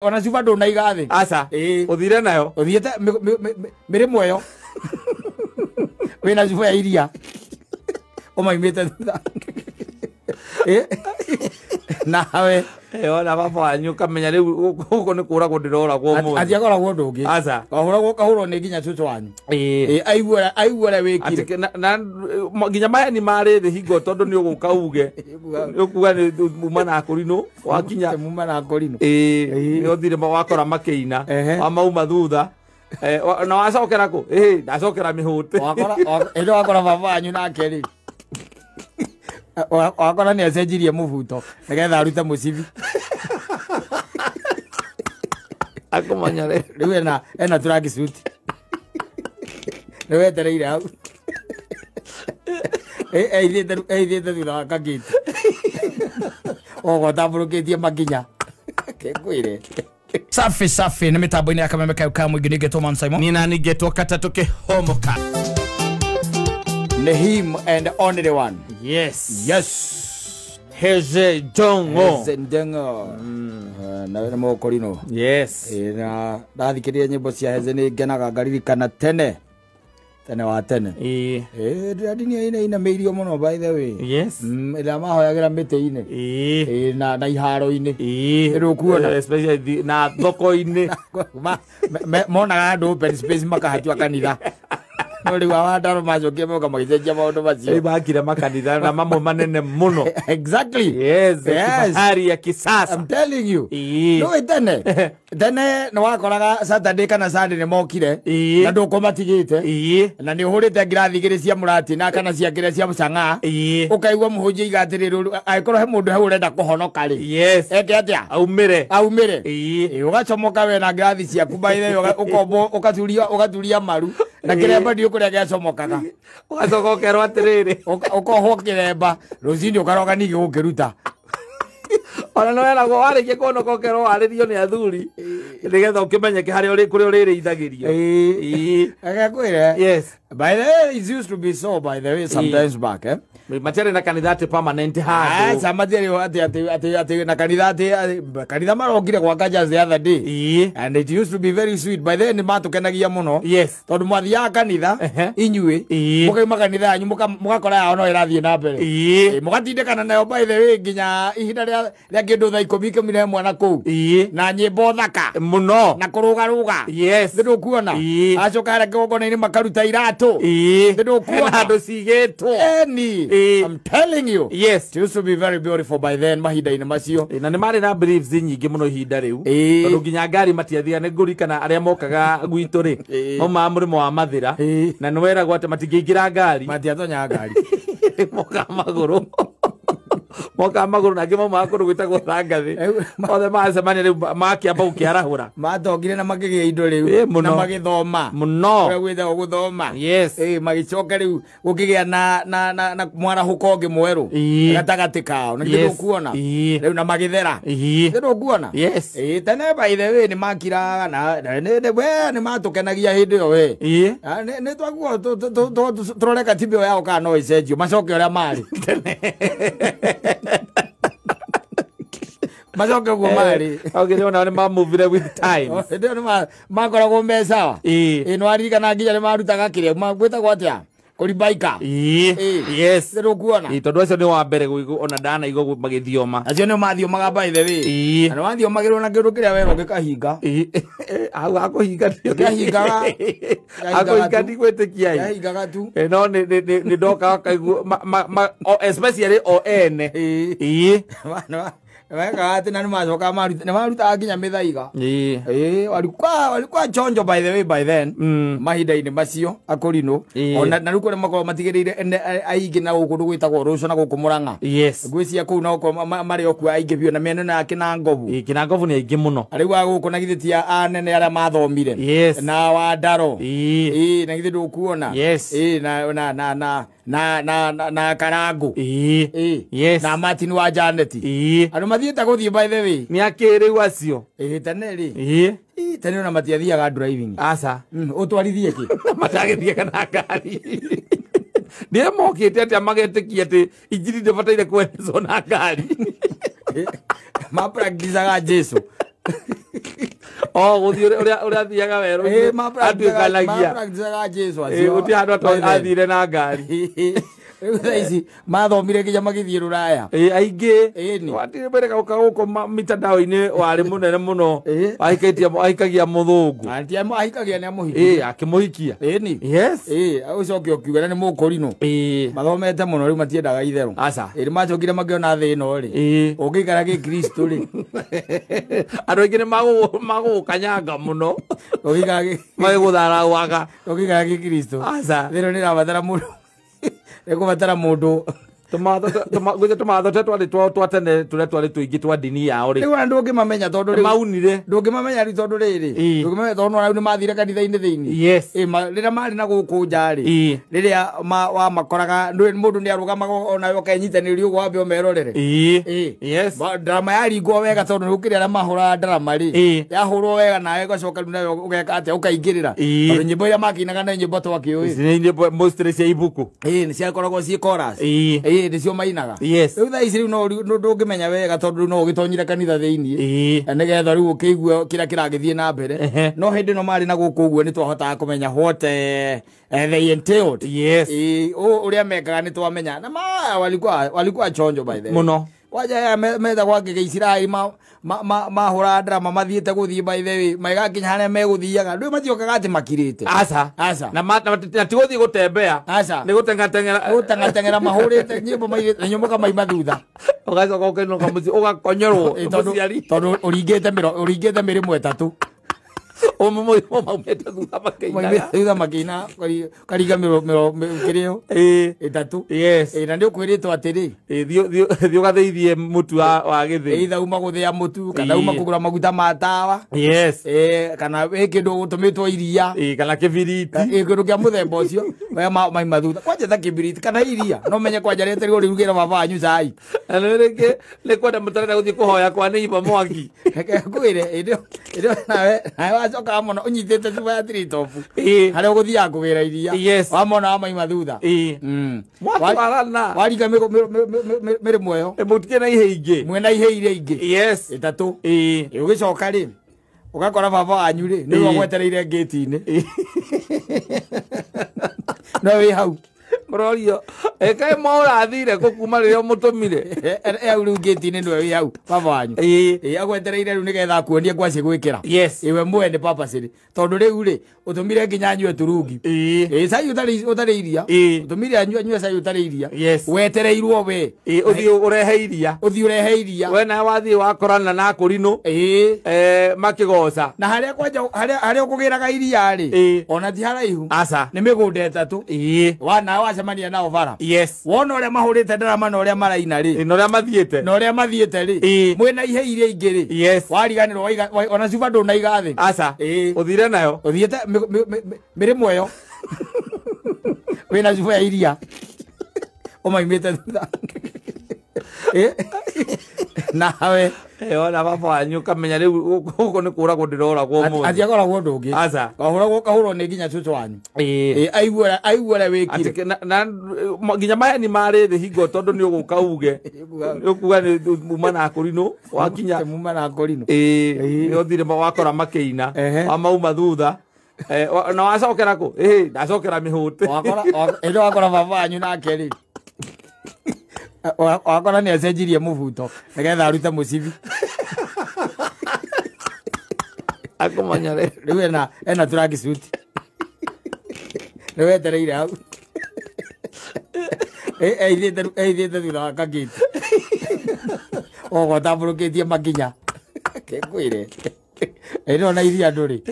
Ona cuba ndo naigathi. Aca. Uthire nayo. Uthiete mire moyo. Wena cuba ya iria. Umaimite thutha. Nawe ona baba wanyu kamenya riu guko ni kuragwo ndirora gwo mu. Atia koragwo ndungi. Aca. Kahurwo ni nginya cucu wanyu. Aiguora wikire. Na nginya maya ni mari thi hingo tondu ni uguka uge. Ukuga ni muma na kurino wakinya muma na kurino. Ni uthire wakora makiina wa mauma thutha. Na wacokera ku? Ndacokera mihuti. Wakora baba wanyu nake ri. Wakora ni acenjirie mubuto nigetha arute mucibi. Akomanyare riu ena turaki suti niwetereire hau eithiete thutha wa kakiti ogotamburukitie makinya kekwire. Safi ni mitambo-ini ya Kameme Kau mwingi ningetwo Man Simon nina ningetwo Katatu Kihomoka. Nehim and only one. Yes. Heze Jongo. Na mokorino. Yes. Na ndathikiriria nyimbo cia Heze ni ngenaga ngaririkana tene wa tene. Ndadini ina meirio muno by the way. Yes. Ila mahoyagira miti-ini. Na iharo-ini. Riu kuona especially na thoko-ini. Monaga andu open space makahatwa kanitha. No riu awandaro macokie moka magicenjia maundu macio. Bakire makanitha na mamwe manene muno. Exactly. Yes. Hari ya kisasa. I'm telling you. No tene no wakoraga Saturday kana Sunday ni mokire na nduko matigite na ni uhurite ngirathi igiri cia murati na kana cia ngire cia mucanga ukaigwa muhunjia igatiriru aikorwo he mundu he urenda kuhonoka ri. Yes. Eke atia aumire ugacomoka we na ngirathi ciaku baithe ukombo ukaturia maru na kiremba ndio kuria giacomokaga ugacokokerwo atiriri ukohwo kiremba rucini ukaroga ningi gukiruta. Ona no era go warikie kunokokerwo waririo ni athuri nigetha ukimenyeke hari uri kuri uri ithagirio. Agakwire. Yes. By the way, it used to be so by the way sometimes back Matiari na kanitha permanent hard. Samadiari ati na kanitha marokire kwa just the other day. And it used to be very sweet. By then matukenagia muno. Yes. Tondu mwathia kanitha inyue mukaima kanitha yanyu mugakora yao no irathie na mbere. Mugatindikana nayo by the way nginya ihinda ria kindu thaa 10 mwana kuu. Na nyimbo thaka muno na kurugaruga. Yes. Ndu kuona acoka ara kigongona-ini makaruta iratu. Ndu kuona andu cigitwo. I'm telling you. Yes. It used to be very beautiful by then mahinda-ini macio. Na ni mari na beliefs nyingi muno ihinda riu. Tondu nginya ngari matiathia ni ngurikana aria mokaga gwitu ri. Mama murimo wa mathira na ni wera gwate matingiingira ngari. Matiatonya ngari. Moka maguru na ngimo makuru gwitagwo thangathi. Othe macemania riu makiamba ukiarahura. Matongire na makigia indo riu na magithoma. Muno. Ura gwitha guthoma. Yes. Magicoka riu gukigia na mwarahuko ngi mweru. Gatagati kao. Ngindo kuona. Riu na magithera. Ngindo kuona. Yes. Tene by the way ni makiraga na ni matukenagia hindi yo we. Ni twaguo turoreka tibio yao kana no icenjio macoke uria mari. Macoke uguo mari. Ona ni mamuvire with time. Ndio ni makoragwo me sawa. No aririkana nginya ni marutaga kiria gwitagwo atia kuribaika. Yes. Ndio kuona. Tondu acio ni wa mbere ona ndana igo magithioma. Acio ni mathiomaga by the way. Na wathiomagirwo na kindu kiria wero gikahinga. Akuhinga ndio. Kahingaga. Akuhinga ndigwitikia. Kahingaga tu. No ni ndoka kaiguo especially o ene. Weka ati na macoka maruta nginya mithaiga. Walikuwa chonjo by the way by then. Mahinda-ini macio akurino. Ona na ruko makoro matigirire aingi na guku gwitagwo ruco na guku Murang'a. Yes. Ngwiciria kuu na guku mari oku aingi bio na miene na Kinangovu. Kinangovu ni aingi muno. Ariu guku na githitia anene aria mathomire. Yes. Na Wandaro. Na githi ndukuona. Yes. Na Karangu. Yes. Na Martin wa Janeti. Anu mathieta guthie by the way. Ni akiriu acio. Tene ri. Tene ona matiathiaga driving. Aca. Utwarithie ki. Matagithie kana ngari. Ndiye mokite ati amagetikia ati injiri ndibataire kwenezwo na ngari. Ma practice aga Jesu. Oh, uria thiaga weru. Atuikanagia. Practice Jesu acio. Uti handu athire na ngari. Ici mathomire kinya magithie ruraya. Aingi. Watire mbere gauka guko mitandao-ini wari munene muno. Ahikagia muthungu. Anti ahikagia ni amuhikia. Akimuhikia. Ni. Yes. Ucoke ukiuga ni mukurino. Mathomete muno riu matiendaga itheru. Aca. Macokire magiona thi ino ri. Ungikara gi Kristo ri. Andu aingi ni magukanyanga muno. Ungikara gi magigutharawaga. Ungikara gi Kristo. Aca. Thero ni rabatara muno. Ekubatara mundu tumatho twatene turia twari tuingi twa dini yao ri. Riu ndungimamenya tondu ri maunire. Ndungimamenya ri tondu riri. Ndungimamenya tondu rau ni mathire kanitha-ini thiini. Yes. Riria mari na guku nja ri. Riria wa makoraga mundu ni arugamaga ona yo kenyitaniri ugo wambe omerorere. Yes. Drama ya ringo wega tondu nukiri aria mahura drama ri. Yahurwo wega nawe ugacoka riu nayo ugeka atia ukaingirira. Tondu nyimbo iria makinaga na nyimbo twakiui. Ni nyimbo mostly cia ibuku. Ni ciakoragwo ci chorus. Nicio mainaga. Yes. Riu thaa ici riu no ndungimenya wega tondu no ugitonyire kanitha thiini. Nigetha riu ukigua kira kiragithie na mbere. No hindi no mari na guku uguo ni twahotaga kumenya what they entailed. Yes. Uria mekaga ni twamenya na walikuwa chonjo by the way. Muno. Waja metha gwake Israeli mahura drama mathiete guthii by the way maigakinya haria meguthiaga ndu matiokaga ati makirite. Aca. Na tiguthii gutembea. Aca. Ni gutengatengera mahurite nyimbo nyimbo kama imathutha. Ugacoka ukinuka muci ugakonyorwo muciari. Tondu uringite mirimo etatu. Thutha makina kariga kirio itatu. Yes. Na ndi ukwiritwo atiri thio gatheithie mutu wa githi. Either uma guthia mutu kana uma kugura maguta ma tawa. Yes. Kana kindu gutumitwo iria. Kana kibiriti. Kindu kia muthemba ucio mai thutha kwanja ta kibiriti kana iria no menye kwanja rete rirugira baba wanyu cai. Na rege le kwenda mutarenda guthie kuhoya kwa ni iba mwaki. Kwire ndio nawe wacoka mono unyitete tuba ya tritopu. Haria uguthia kugira iria. Yes. Wamona amaima thutha. Mwatwarana. Wariga miri mweyo. Mutikena ihe ingi. Mwena ihe ire ingi. Yes. Itatu. Ugicoka ri ugakora baba wanyu ri ni wagwetereire gate-ini. No wi hau. Murorio ekae mora athire gukuma riria mutumire. Riu gate-ini ni wi hau baba wanyu. Agwetereire riu nigetha kuonie kwaci gwikira. Yes. Iwe mwene purposely tondu riu ri utumire nginya nyue turungi. Cai utari iria. Utumire anyue cai utari iria. Yes. Wetereirwo we. Uthii urehe iria. We na wathii wakorana na kurino. Makigoca. Na haria kwanja haria ukugiraga iria ri. Ona ti haraihu. Aca. Ni migunda etatu. Wana wacemania nao bara. Yes. Wona uria mahurite drama na uria maraina ri. Na uria mathiete ri. Mwena ihe iria ingi ri. Yes. Wariganirwo ona cuba ndunaiga thi. Aca. Uthire nayo. Uthiete mirimo iyo. Wina cuba ya iria. Umaimite thutha. Nawe ona baba wanyu kamenya riu guko ni kuragwo ndiroragwo mu atiakoragwo ndungi. Aca. Kahurwo ni nginya cucu wanyu. Aiguora wikire na nginya maya ni mari thi hingo tondu ni uguka uge ukuga ni muma na kurino wakinya muma na kurino. Ni uthire wakora makiina wa mauma thutha. Na wacokera ku ndacokera mihute. Wakora baba wanyu nake ri wakora ni acenjirie mubuto nigetha arute mucibi. Akumanyare riu ena turaki suti ni wetereire hau. Eithiete thutha wa kagiti ogotamburukitie makinya kekwire na iria nduri.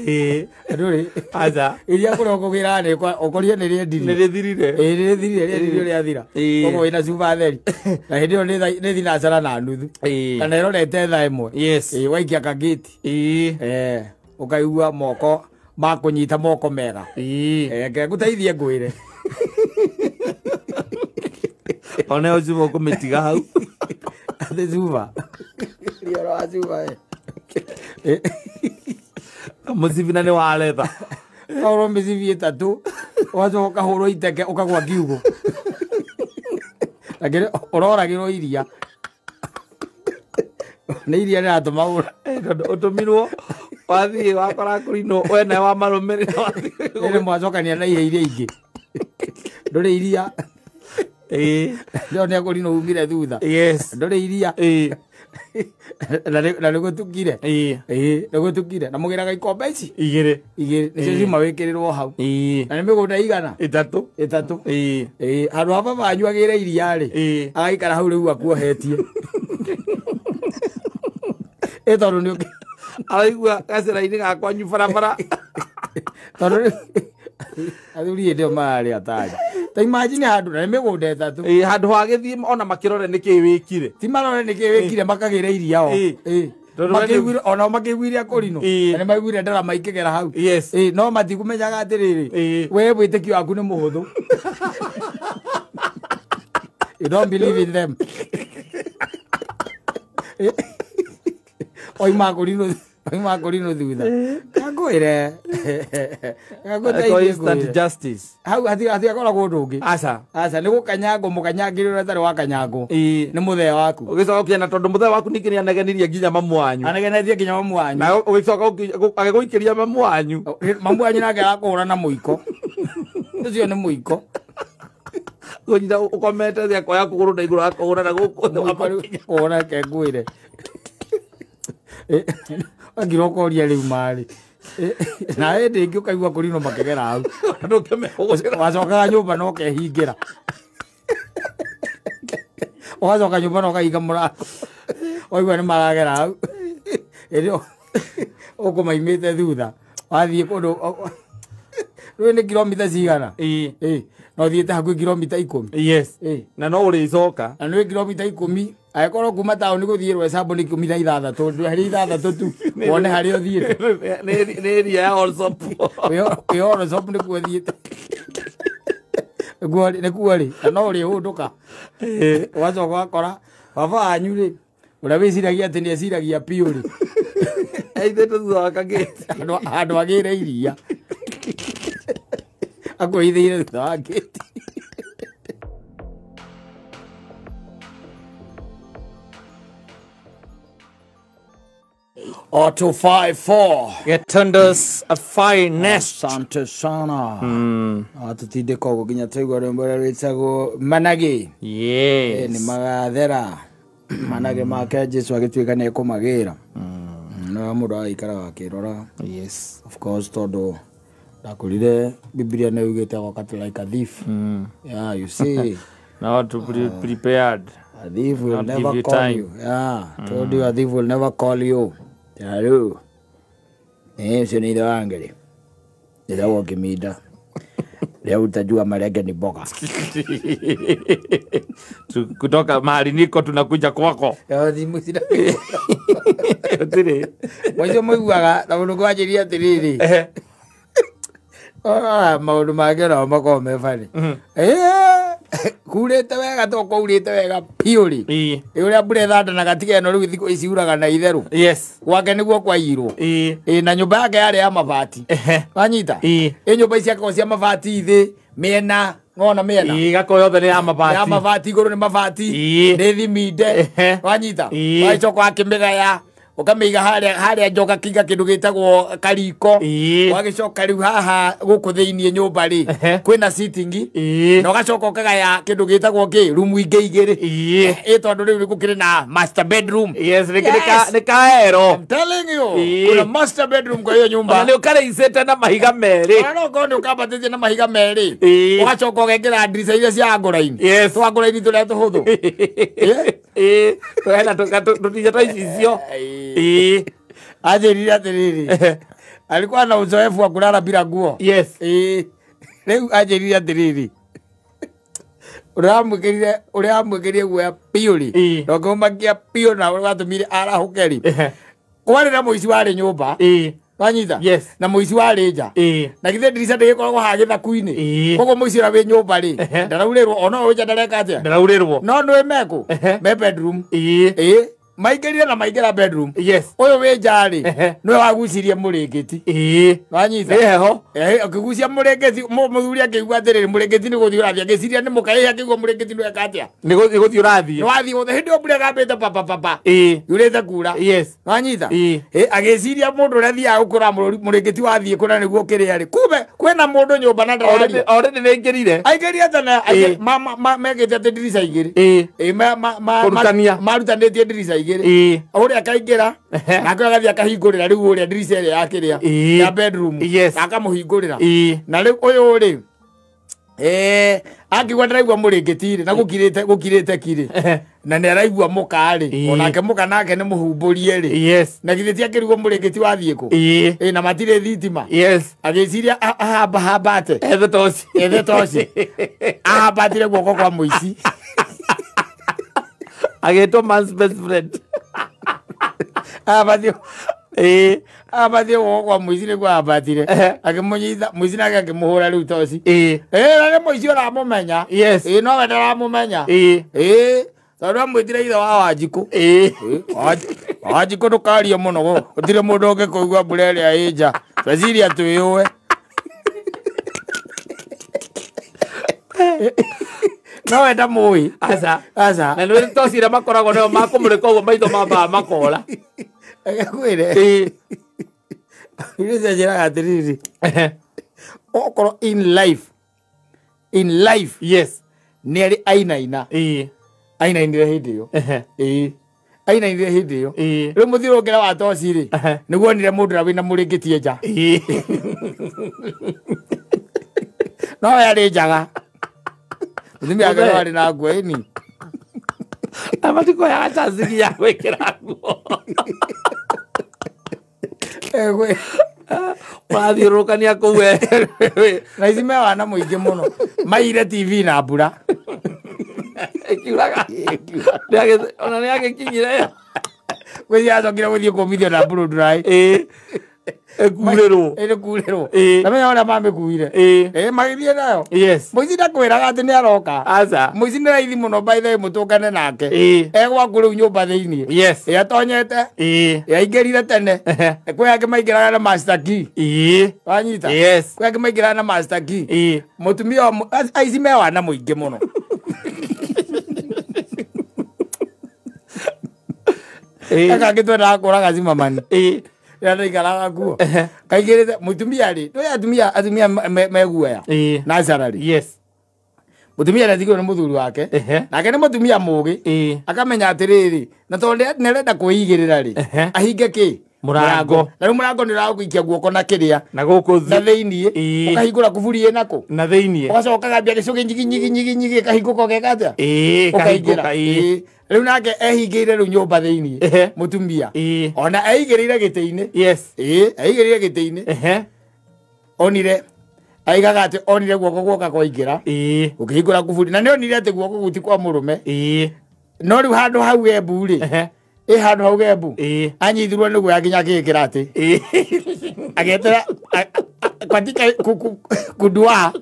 Nduri. Aca. Iria kuria ukugira ni ukorie ni riendiri. Ni rithirire. Rithirire riathira. Koguo wina cuba theri. Na hindi iyo ni thinacara na nuthu. Kana irorete thaa imwe. Yes. Waikia kagiti. Ukaigua moko makunyita moko mega. Ke guteithie ngwire. Ona yo cuba ukumitiga hau. Ate cuba. Rioro wa cuba mucibi ni waretha. Kahurwo micibi itatu wacoka kahurwo iteke ukagwa kiugo. Lakini uroragirwo iria. Ni iria riratuma utumirwo wathi wakora kurino wena wa marumire ene mwacokania na iria ingi ndore iria ndio ne kurino umire thutha ndore iria na lego tukire lego tukire na mugira ikombe ici igire nicio cima wikirirwo hau na nimigunda igana itatu andu aba banyuagire iria ri agaikara hau riu akuohetie etondo ni araigua gacira-ini gakwanyu barabara tondu athuri ndio mari atari ta imagine handu na migunda itatu handu hagithie ona makirore niki wikire ti marore niki wikire makagire iria o makigwire ona makigwire akorino na magwire ndara maikigera hau no matikumenyaga atiriri we bwitikio waku ni muhuthu you don't believe in them oi makorino thutha kangwire instant justice hau hati akoragwo ndungi aca ni gukanyango mukanyangire ura tari wa kanyango ni muthea waku ugicokia na tondu muthea waku niki ni anegenirie nginya mamu wanyu anegenetie nginya mamu wanyu na ugicoka agiguikiria mamu wanyu nake agakura na muiko ucio ni muiko gunyita ukomete thia koya kuguru na iguru akugura na guku ona ke ngwire agiro koria riu mari na ndingi ukaigua kurino makegera hau wacokaga nyumba no kehingira wacoka nyumba no kaiga murango oigua ni maragera hau irio ukumaimite thutha wathie kundu rĩu nĩ kilomita cigana no thiĩte hakuhĩ kilomita 10 na no ũrĩcoka na nĩ kilomita 10 agĩkorwo kuma taũni gũthiĩ Rwesabo nĩ 16 harĩ 6 tu wone harĩa ũthiĩte nĩ area ya Olsop Olsop nĩkuo thiĩte nĩkuo rĩ na no ũrĩhũndũka ũgacoka ũgakora baba wanyu rĩ ũrĩa wĩciragia atĩ nĩ eciragia piũ rĩ aithĩte thutha wa kagĩti handũ agĩre iria akwĩithĩire thutha wa gĩti Auto 54 Getundos a finest Asante sana atutinde kogo ginya tegwa rwimbo rwitagwo Manage ni magathera Manage make Jesu agituika ne kumagira no mundu aikara wakirora of course todo ndakurire Biblia na yugete wakati like a thief yeah you see now to be prepared a thief will never call you told you a thief will never call you hello sio ni dawangere ndio wakimida leo utajua marege ni boga kutoka mahali niko tunakuja kwako thimu sina tiri mwaje mwaiguaga na mundu kwajiria tiriri maundu magera mako mefani kurite wega to kurite wega piuri uria mbure thanda na gatige no riu thiko iciuraga na itheru gwake niguo kwairwo na nyumba yake yari ya mabati wanyita nyumba ici yake cia mabati ithi miena ngona miena gako yothe ni ya mabati iguru ni mabati ni thiminde wanyita waicoka akimigaya ukamiga haria njoka kinga kindu gitagwo kariko wagicoka riu haha guku thiini nyumba ri kwina sitting no gacoka ukagaya kindu gitagwo room ingi igiri tondu riu gukire na master bedroom ni kaero I'm telling you kuna master bedroom kwa hiyo nyumba ni ukareicete na mahiga meri no kondi ukambatite na mahiga meri ugacoka ugengira ndirica iria cia nguraini twa nguraini turia tuhuthu wena tutija taicio ajirira tiriri alikuwa na uzoefu wa kulala bila nguo leo ajirira tiriri uramwikirire guoya piuri ndokumakia pio na watumire arahukeri kwari na muici wari nyumba wanyita na muici wari nja na githe ndirica ndigikoragwo hagitha kuini koguo muici ra wi nyumba ri ndaraurirwo ona uja ndareka atia ndaraurirwo no nwe meku me bedroom maigirire na maigera bedroom yes oyo we jari no wagucirie murengeti wanyita eho akigucia murengeti muthuri akigua atiriri murengeti ni guthii urathia giciria ni mukai akigua murengeti no ekatia ni guthii urathie no wathii gothe hindi obure gambite papa yurite kura yes wanyita agiciria mundu urathia ukura murengeti wathie kuna niguo kiri ari kube kwena mundu nyumba na ndari already ningirire aigeria tana megete te dirisa igiri marutanitie dirisa igiri uria akaingira nako agathia akahingurira riu uria dirisa ria yakiria ya bedroom akamuhingurira na riu uyu ri akigwa ndaraigua murengeti ri na gukirite kiri na ni araigua muka ri onake muka nake ni muhumburie ri na githiti akirigwo murengeti wathie ku na matire thitima agiciria habate ethe toci ahambatire guoko kwa muici agetwo man's best friend ahambatire guoko kwa muici niguo ahambatire akimunyitha muici nake akimuhura riu toci na ni muici uramumenya no we ndaramumenya tondu amwitire ithe wa Wanjiku Wanjiku ndukarie muno gutire mundu ungikuigua mbura iria i nja tweciria twiuwe no wenda mui aca na nä tocira makoragwo nao makumå koguo maitho mambaa makora agakwire ire njiraga atiriri okorwo in life yes nä arä ainaina ainainire hindi ä yo ainainire hindi ä yo rä u må thirå ngä ra wa toci rä nä guonire må ndå ra wä na må rä ngä tie nja no we arä njaga mutumia wake warĩ na nguo ĩni amatikoyaga chance ya gwĩkĩra nguo mathiũrũrũkania kũu na ici me wana mũingĩ mũno maire TV na mbura ĩkiuraga ona nĩ agĩkinyire gwĩci acokire gũthiĩ kũmithio na mburu ndũrai ekurerwo na menya ũrĩa mamĩkuire magĩthiĩ nayo mũici ndakwĩraga atĩ nĩ aroka aca mũici nĩ raithi mũno by the way mũtũngane nake egwaku rĩu nyũmba thĩinĩ atonyete aingĩrire tene kwĩ angĩ maingĩraga na master key wanyita kwĩ angĩ maingĩraga na master key mũtumia aici me wana mũingĩ mũno akangĩ twendaga kũraga Zimmerman ndaikaraga kuo kaigĩrĩte mũtumia rĩ nĩ atumia meguoya naturally mũtumia nĩatigirwo nĩ mũthuri wake nake nĩ mũtumia mũgĩ akamenya atĩrĩrĩ na tondũ nĩarenda kwĩigĩrĩra rĩ ahinge kĩ mũrango na rĩu mũrango nĩ ũragũikia guoko na kĩrĩa na gũkũ na thĩinĩ ũkahingũra kuburi ĩ nako na thĩinĩ ũgacoka gambia gĩcũgĩ nyigi kahingũka ũgeka atĩa ũkaingĩra rĩu nake ehingĩire rĩu nyũmba thĩinĩ mũtumia ona eigĩrĩire gĩtĩ-inĩ eigĩrĩire gĩtĩ-inĩ onire aigaga atĩ onire guoko guoka kwaingĩra ũkĩhingũra kuburi na nĩ onire atĩ guoko guti kwa mũrũme no rĩu handũ hau embu rĩ handũ hau gembu anyithirwo nĩguo yakinya agĩkĩra atĩ agetera katika kudua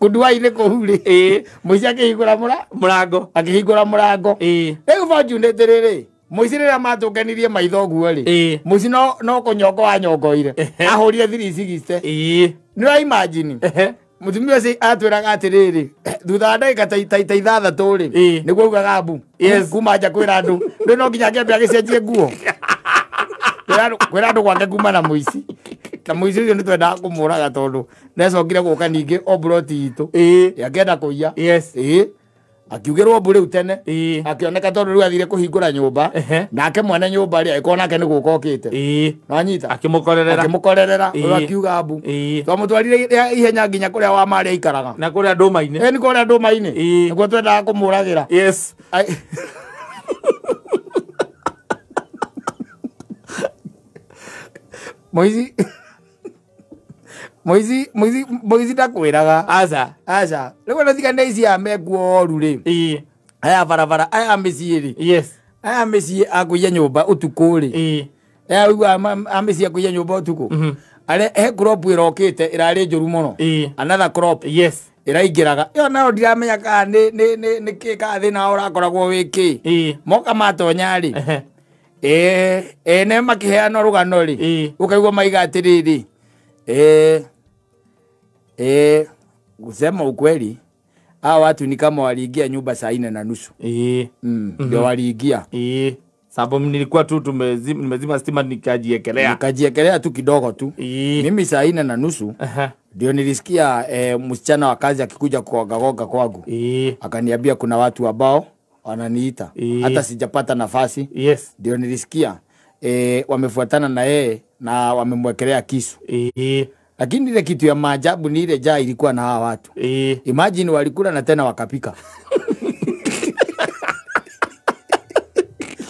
kudua-inĩ kũu rĩ mũici akĩhingũra mũrango rĩu fortunate rĩrĩ mũici rĩrĩa matũngenirie maitho ũguo rĩ mũici no kũnyongo wanyongoire ahũrire 360 nĩ wa imagine mutumia ũcio atwĩraga atĩrĩrĩ thutha wa ndagĩka ta ithathatũ rĩ nĩguo augaga mbu kuma nja kwĩra andũ rĩu no nginya akĩambia agĩcenjie nguo kwĩra andũ gwake kuma na mũici na mũici ũcio nĩ twendaga kũmũraga tondũ nĩacokire gũka ningĩ o mburoti itũ akĩenda kũiya akiugĩrwo mbu rĩu tene akĩoneka tondũ rĩu athire kũhingũra nyũmba nake mwene nyũmba rĩ agĩkorwo nake nĩ gũka okĩte nĩwanyita akĩmũkorerera ũyũ akiuga mbu twamũtwarire ihenya nginya kũrĩa wa marĩ aikaraga na kũrĩa ndũma-inĩ nĩ kũrĩa ndũma-inĩ nĩguo twendaga kũmũragĩra Moizi ndakwĩraga aca rĩu ona tiga nĩ ici amekuoru rĩ aya barabara aya mĩciĩ rĩ aya mĩciĩ akũiya nyũmba ũtukũ rĩ aya ũigua amĩciĩ akũiya nyũmba ũtukũ he crop ĩrokĩte ĩrarĩ njũru mũno another crop iraingiraga yo nao ndiramenya ka ni kika thina urakoragwo wiki moka matonyari ne makiheana rugano ri ukaigwa maiga atiriri kusema ukweli hao watu ni kama waliingia nyumba saa 4:30 ndio waliingia sababu nilikuwa tu nimezima stima nikajiekelea tu kidogo tu mimi saa 4:30 ndio nilisikia msichana wa kazi akikuja kuoga kwangu akaniambia kuna watu ambao wananiita hata sijapata nafasi ndio nilisikia wamefuatana na yeye na wamemwekelea kisu lakini ile kitu ya maajabu ni ile jaa ilikuwa na hawa watu imagine walikula na tena wakapika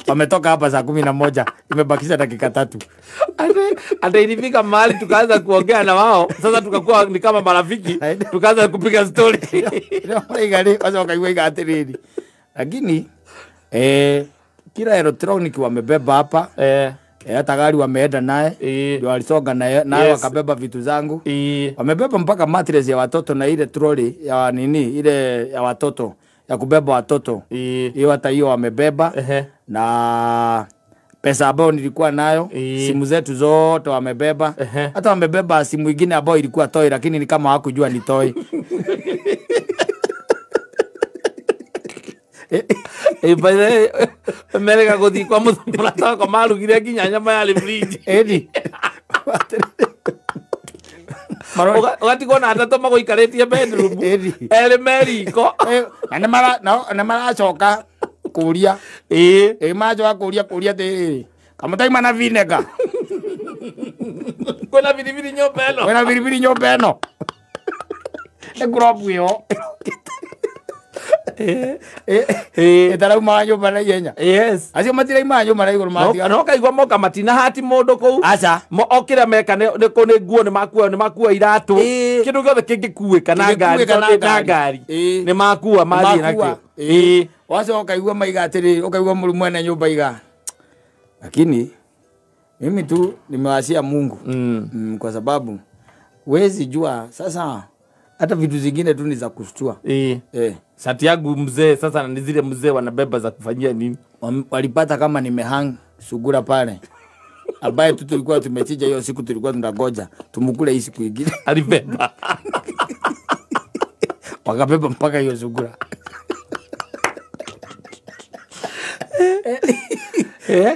wametoka hapa saa 11 imebakisha dakika 3 ata ilifika mahali tukaanza kuongea na wao sasa tukakuwa ni kama marafiki tukaanza kupiga story kwanza wakaigwa igatiriri lakini kila electronic wamebeba hapa hata gari wameenda naye ndio walisonga naye wakabeba vitu zangu wamebeba mpaka mattress ya watoto na ile trolley ya nini ile ya watoto ya kubeba watoto hiyo hata hiyo wamebeba na pesa ambayo nilikuwa nayo simu zetu zote wamebeba hata wamebeba simu nyingine ambayo ilikuwa toy lakini ni kama hawakujua ni toy bae Amerika godi kwa murata kwa marugire kinya nyama ya fridge Ogati kona atatu magoikaretie bedroom meriko na maracoka kuria macoka kuria tiriri kamutaima na vinega kwena biribiri nyumba eno grobu yo etarauma nyumba na yenya acio matiraima nyumba na iguru mati no kaigwa moka matina hati mundu kou acha mo okira meka ne nguo ni makua iratu kindu giothe kingikuika na ngari ni makua mathi nakio wacho kaigwa maiga atiri ukaigwa murumu ene nyumba iga lakini mimi tu nimewasia Mungu kwa sababu wezi jua sasa hata vitu zingine tu ni za kushtua sati yangu mzee sasa na zile mzee wanabeba za kufanyia nini walipata kama nimehang sugura pale ambaye tu tulikuwa tumechija hiyo siku tulikuwa tunangoja tumukule hii siku nyingine alibeba wakabeba mpaka hiyo sugura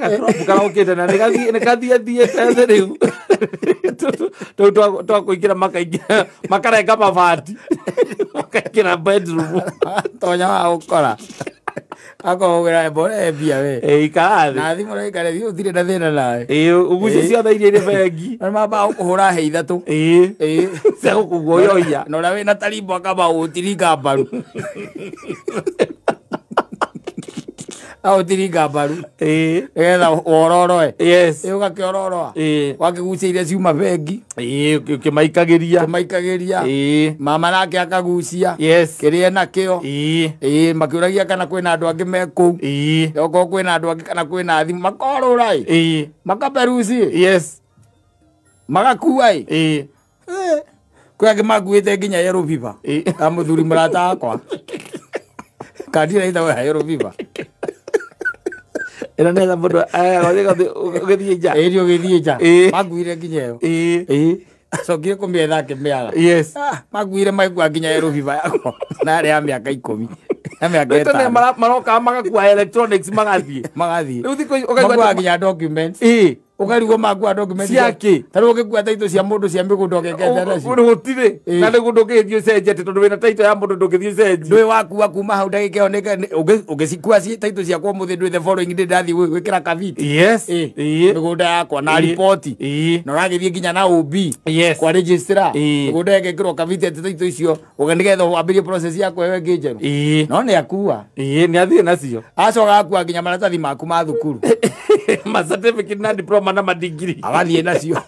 akakora ukita na nikathia tete riu to kuikira makara kama vati makara bedroom tonya wa ukora ako gira bore bia we ikarathi na thimu ro ikare thiu thire na thina nawe ugucio ciothe iria iri bengi na maba ukuhura he ithatu cia gukuguoyoia no na we na tarimbo akaba utiringa mbaru au tiringa mbaru etha wororoe ugakiororoa wakigucia iria ciuma bengi ukimaikagiria mama nake akagucia kiria nakio makiuragia kana kwina andu angi meku oko kwina andu angi kana kwina thimu makorura makaperuci magakua kwi angi makuite nginya yellow fever amuthuri murata wakwa kandira itawe yellow fever era neza bodo ugethie ja ugethie ja maguire nginyayo acokire kumietha akimiaga maguire maigua nginya yellow fever yako na ari ya miaka 10 na miaka 5 maroka magakua electronics magathie riu thiko ukaigua nginya documents ukarigwo magua documents ciake taro ukigua taito cia mundu cia migundo ngekete nacio gutire na nigundo ngithio cenjete tondu wina taito ya mundu ndungithio cenji ndwe wakua kuma hau ndagika oneka ugicikua ci taito cia kwa muthi ndwe the following day ndathi gwikira kaviti migundo yakwa na report na uragithie nginya na OB kwa registrar migundo ngekirwo kaviti ati taito icio ugendigetha wambirie process yakwa wewe ngijeru no ni akua ni athie nacio acoka akua nginya maratathi maku ma thukuru ma certificate na diploma na madigiri awathie nacio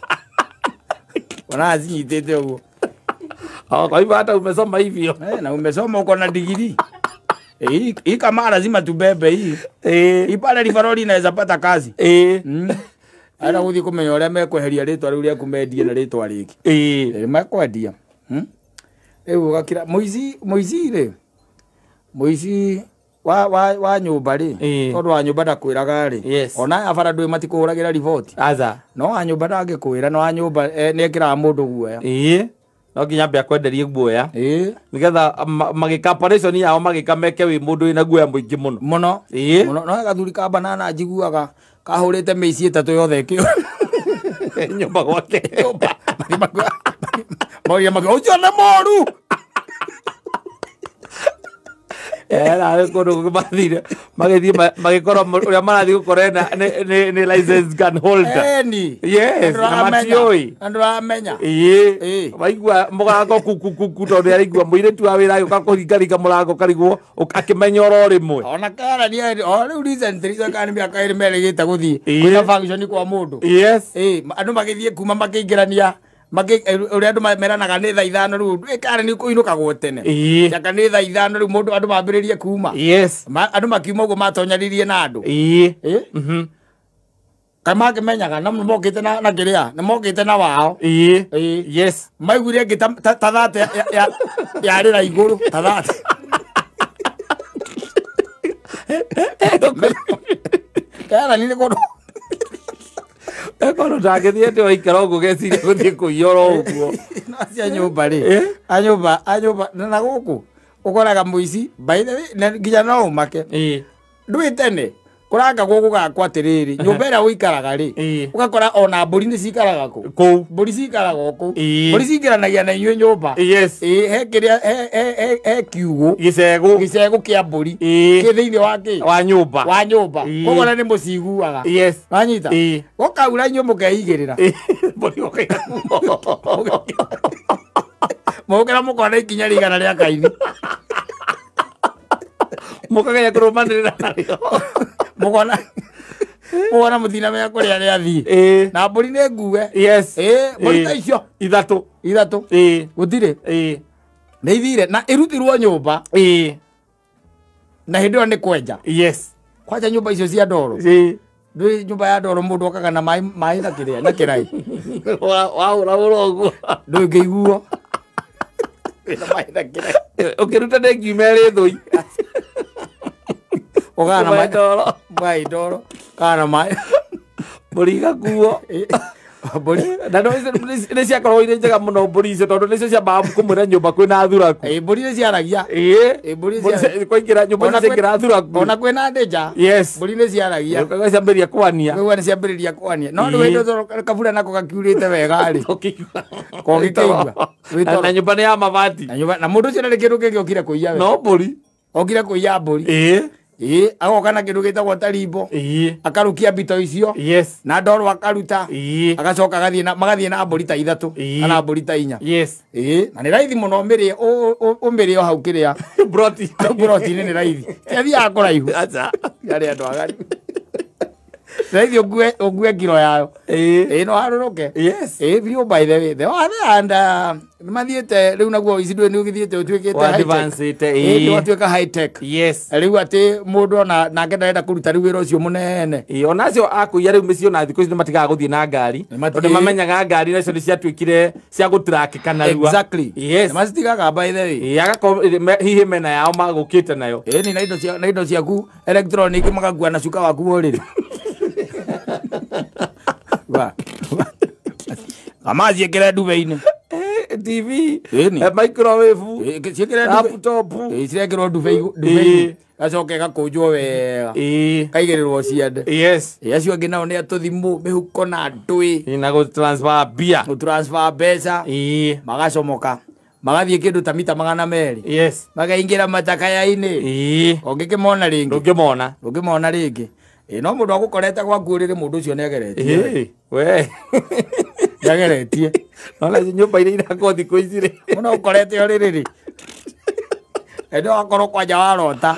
wanazinyitete uguo kwa hivyo hata umesoma hivyo na umesoma uko na digiri hii kama lazima tubebe hii ipale rifaroli inaweza pata kazi ara guthi kumenya uria mekweheria ritwa riu ria kumendie na ritwa riki mekwendia ugakira muici ri muici wa nyumba ri tondu wa nyumba ndakwiraga ri ona abara ndwi matikuhuragira riboti no wa nyumba ndangikwira no wa nyumba niekiraga mundu guoya no nginya mbia kwenderie guoya nigetha magika operation yao magika meke wi mundu ina guoya muingi muno muno no gathuri ka banana njiguaga kahurite meici 3 yothe ikio nyumba gwake moya mago ucio na moru era kono kubathire magithie magikoro uria marathi gukorena ni license gun holder yes na matioi andu amenya waigua mugago kuku tondu araigua muire tu awira yuka kuringaringa murango karigwo akimenya oro rimwe ona kara ni riu recently kana miaka iri merigite guthii kwina function kwa mundu andu magithie kuma makingirania uria andu meranaga ni thaa 5 riu ndwikare ni kuinukagwo tene yaka ni thaa 5 riu mundu andu mambiririe kuma andu makiuma uguo matonyaririe na andu kama kimenyaga na mokite na kiria na mokite na wao maiguire ngi ta thate ya rira iguru ta thate kana ni kono ekono ndagithie ndi waikara uguo geciria guthie kuiyoro uguo nacia nyumba ri anyumba na guku ukoraga muici by the way nginya no umake ndui tene kuranga guku gakwa atiriri nyumba ira uikaraga ri ugakora ona mburi ni cikaraga ku mburi cikaraga ku mburi cingiranagia na inyue nyumba he kiria he kiugo gicego kia mburi ki thiini wa nyumba koguo na ni muciguaga wanyita gukaura inyue mukeigirira mburi ukaira mukira mukona ikinya rigana ria kaini mukageria kurumanirira nario mukona muthina mea kuria ria thii na mburi ni ngue mburi ta icio ithatu gutire ni ithire na irutirwo nyumba na hindi io ni kwenja kwanja nyumba icio cia ndoro ndui nyumba ya ndoro mundu okaga na mai na kiria na kirai waura uguo ndui ngeiguo ukiruta ni ngiumeri thui ogana mai ndoro kana mai mburiga kuo mburi na no nĩ ciakorwo irĩ njega mũno mbũri icio tondũ nĩcio ciambaga kũmwĩra nyũmba kwĩna thuraku mbũri nĩ ciaragia kwaingĩra nyũmba nĩ ciaingĩra thuraku ona kwĩna ndĩnja mbũri nĩ ciaragia ciambĩrĩria kwania nĩguo nĩ ciambĩrĩria kwania no nĩ kabura nako gakiurĩte wega rĩ kongĩkĩigua na nyũmba nĩ ya mabati na mũndũ ũcio ndarĩ kĩndũ kĩngĩ okire kũiya no mbũri okire kũiya mbũri agoka na kindu gitagwo tarimbo akarukia mbito icio na ndoro akaruta agacoka magathie na mburi ta 3 kana mburi ta 4 na ni raithi muno umiri o hau kiria broti ni raithi thiaga kuraihu yari andu agari raithi ogue kiro yayo no haruruke biu by the way the other and mathiete riu naguo ici ndwe ni ugithiete utwikite advanced watwika high tech riu ati mundu na nake ndarenda kuruta riu wira ucio munene onacio akuia riu micio na thiku ici matigaga guthie na ngari tondu mamenyaga ngari nacio ni ciatwikire cia gutrakika na riu macitigaga by the way agakorwo hihi mena yao magukite nayo ni na indo ciaku electronic magakua na cuka waku woriri kama ciekere nduve-ini TV microwave laptop cirekirwo nduve-ini gacoke gakunjwo wega kaigirirwo ciande acio angĩ nao nĩ atũthimũ mĩhuko na ndũĩ na gũtransfer mbia mbeca magacomoka magathiĩ kĩndũ ta mita 200 makaingĩra matakaya-inĩ ũngĩkĩmona rĩngĩ ndũngĩmona rĩngĩ no mũndũ agũkorete gwaku rĩrĩ mũndũ ũcio nĩageretie nĩageretie ona nyũmba iria irakwo thikũ ici rĩ mũno ũkorete o rĩrĩ ende wakorwo kwanja warota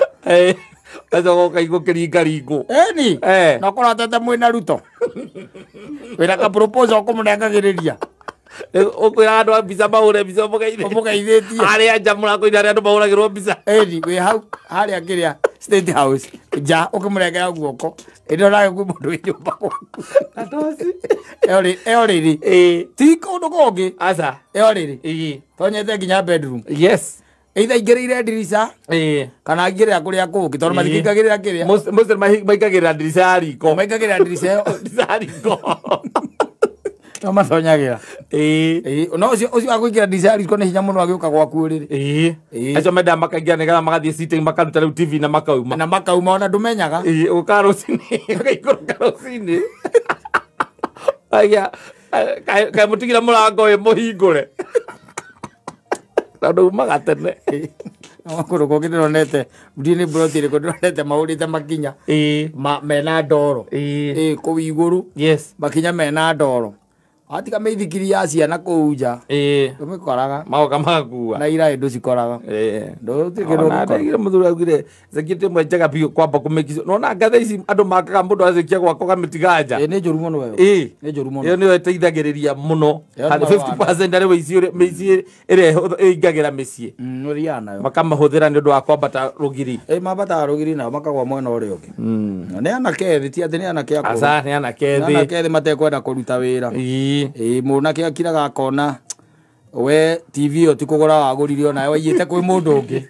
acoka ũkaigua kĩringaringũ ĩni na ũkorotete mwĩna ruto wĩna ka proposal ũkũmũnengagĩrĩria ũkwĩra andũ a mbica mahũre mbica ũmũgeithĩtie harĩa nja mũrango-inĩ harĩa andũ mahũragĩrwo mbica ĩni wĩ hau harĩa kĩrĩa State House ja ukimurengera guoko indora ku mundu winyumba gwaku atosi eoriri ti kundu kungi asa eoriri tonyete nginya bedroom yes either ingereire dirisa kana ngirira kuria kungi tondu mathikagirira kiria most maikagirira dirisa ya riko maikagirira dirisa ya riko no mathonyagira no ucio akuigira dirisa ya riko ni hinya muno agiuka gwaku riri acio menda makaingira nigetha magathie sitting makaruta riu TV na makauma ona ndumenyaga ukarocini ukarocini aya kai mutigira murango uyu muhingure tondu umaga tene makuru ko ndironete ndini brotire ko ndironete maurite makinya mena ndoro ku iguru yes makinya mena ndoro atika meithikiri ya ciana kuuja tumikoraga maoka magakua na ira indu cikoraga ndo tikiro ndagire muthuri augire zekite mwenjaga bio kwamba kumekizo nona ngatha ici andu makaga mundu azekia gwako kamitiganja ni njuru muno wewe ni njuru muno iyo niyo iteithagiriria muno 50% ari wici ire ingagira micii nuriana yo makamahuthira ni ndu wa kwambata rugiri mabata rugiri na makagwa mwena uri ungi ne ana kethi ti ati ne ana kia asa ne ana kethi matekwenda kuruta wira muna kia kiraga kona we TV otikugura waguririo nayo wayite kwi mundu ungi